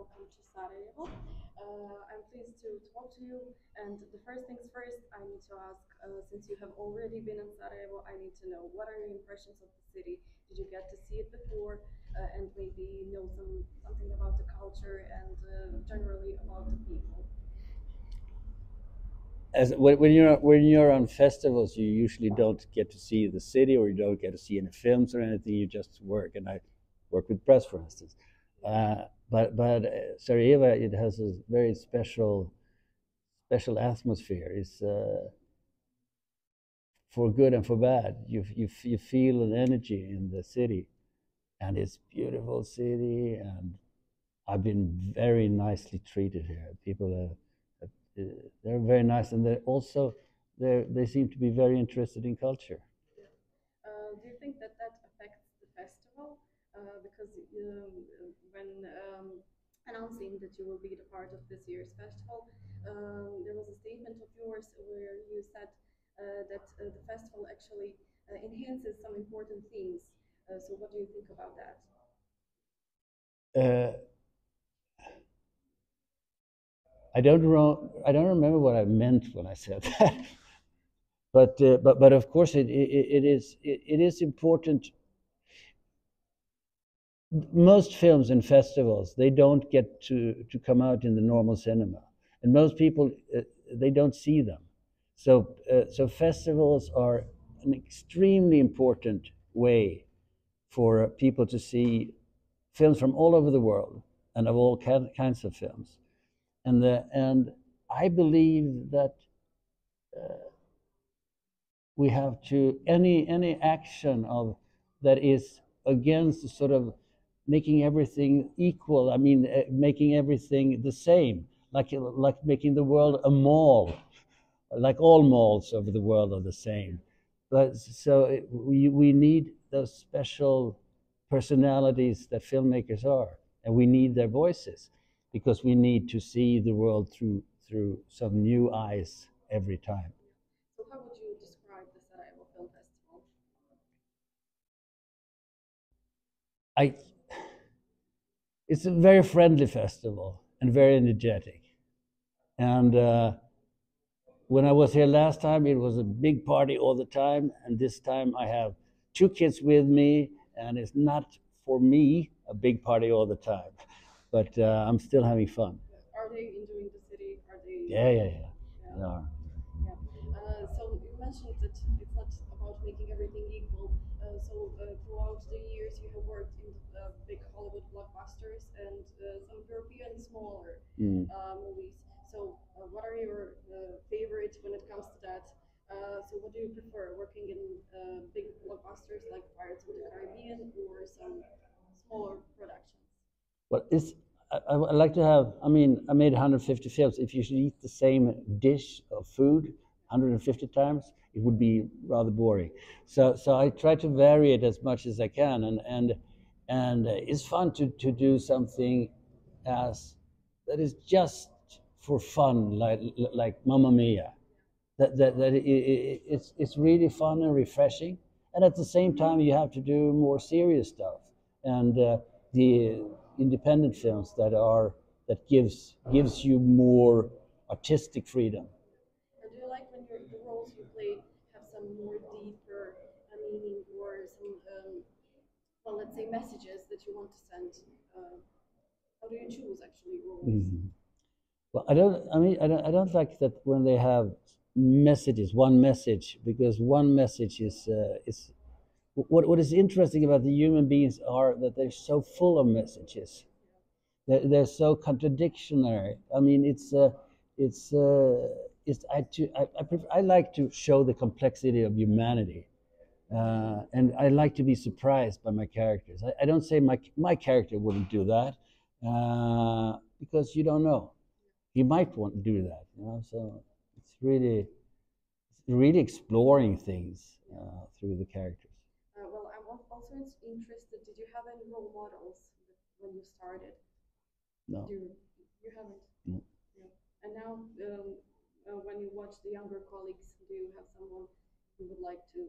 welcome to Sarajevo. I'm pleased to talk to you. And the first things first, I need to ask, since you have already been in Sarajevo, I need to know what are your impressions of the city? Did you get to see it before, and maybe know something about the culture and generally about the people? As when you're on festivals, you usually don't get to see the city, or you don't get to see any films or anything. You just work, and I work with press, for instance. But Sarajevo, it has a very special atmosphere. It's for good and for bad. You feel an energy in the city, and it's beautiful city, and I've been very nicely treated here. People they're very nice, and they're also they seem to be very interested in culture. Yeah. Do you think that that affects the festival? Because when announcing that you will be the part of this year's festival, there was a statement of yours where you said that the festival actually enhances some important things. So, what do you think about that? Uh, I don't remember what I meant when I said that, but of course it is important. Most films and festivals, they don't get to come out in the normal cinema, and most people they don't see them. So festivals are an extremely important way for people to see films from all over the world, and of all kinds of films. And I believe that we have to any action of that is against sort of making everything equal. I mean, making everything the same, like making the world a mall, like all malls over the world are the same. But we need those special personalities that filmmakers are, and we need their voices, because we need to see the world through some new eyes every time. So, how would you describe the Sarajevo Film Festival? I It's a very friendly festival and very energetic. And when I was here last time, it was a big party all the time. And this time I have two kids with me, and it's not for me a big party all the time. But I'm still having fun. Are they enjoying the city? Are they? Yeah, yeah, yeah. Yeah. They are. Yeah. So you mentioned that it's not about making everything equal. Throughout the years, you have worked in big Hollywood blockbusters and some European smaller Mm. movies. So, what are your favorites when it comes to that? So, what do you prefer, working in big blockbusters like Pirates of the Caribbean or some smaller productions? Well, I like to have. I mean, I made 150 films. If you should eat the same dish of food 150 times, it would be rather boring. So I try to vary it as much as I can, and it's fun to do something as that is just for fun, like Mamma Mia. It's really fun and refreshing, and at the same time you have to do more serious stuff, and the independent films that gives you more artistic freedom. And do you like when the roles you play have some more deeper meaning or some, well, let's say messages that you want to send? How do you choose actually roles? Mhm. Well, I don't like that when they have messages, one message, because one message is what is interesting about the human beings are that they're so full of messages. They're so contradictory. I mean, it's I like to show the complexity of humanity, and I like to be surprised by my characters. I don't say my character wouldn't do that, because you don't know. He might want to do that, you know. So it's really exploring things through the characters. Well, I'm also interested. Did you have any role models when you started? No, Do you haven't? no. Yeah. And now, when you watch the younger colleagues, do you have someone you would like to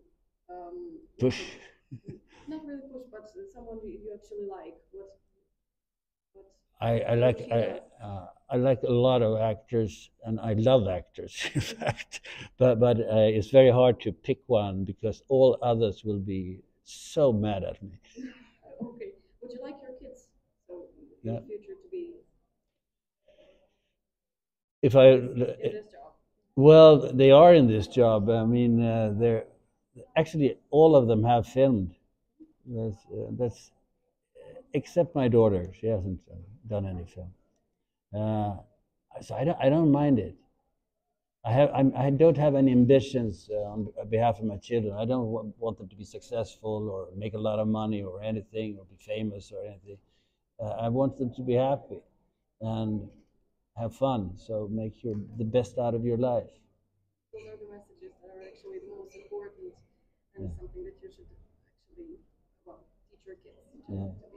work Push. with? Not really push, but someone you actually like. What? I What like she does. I like a lot of actors, and I love actors, in fact. But it's very hard to pick one because all others will be so mad at me. Okay. Would you like your kids so in Yeah. the future to be If in this job? well, they are in this job. I mean, they're actually all of them have filmed. That's except my daughter. She hasn't done any film. Uh, so I don't mind it. I don't have any ambitions on behalf of my children. I don't want them to be successful or make a lot of money or anything or be famous or anything. I want them to be happy and have fun. So make the best out of your life. Those are the messages that are actually the most important and Yeah. something that you should actually, well, teach your kids to Yeah.